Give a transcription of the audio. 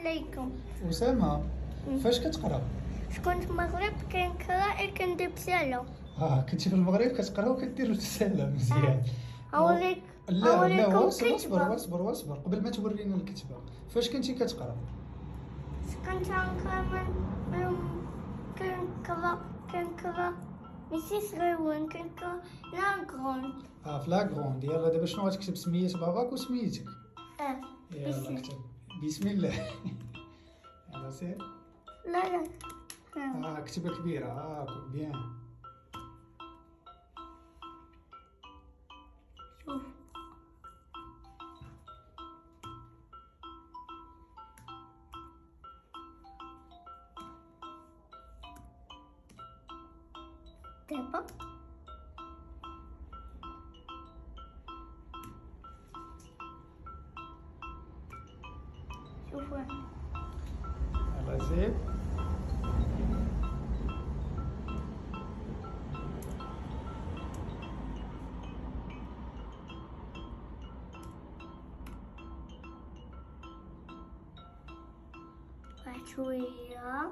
عليكم. أسامة، فاش كتقرا؟ كنت في المغرب كنقرا كندير رسالة. كنتي في المغرب كتقرا وكدير رسالة، مزيان. أوريك لا لا، أوريكم واصبر كتبة. واصبر واصبر قبل ما تورينا الكتبة. فاش كنتي كتقرا؟ كنت غنقرا من كنقرا ماشي صغير وين كنقرا لاكروند. في لاكروند. يلا دابا شنو غتكتب؟ سمية باباك وسميتك. يلا بسم. كتب بسم الله. يلا سير. لا كتبة كبيرة. بيان. شوف. دابا شوفوا. يلا زيد. واحد شوية.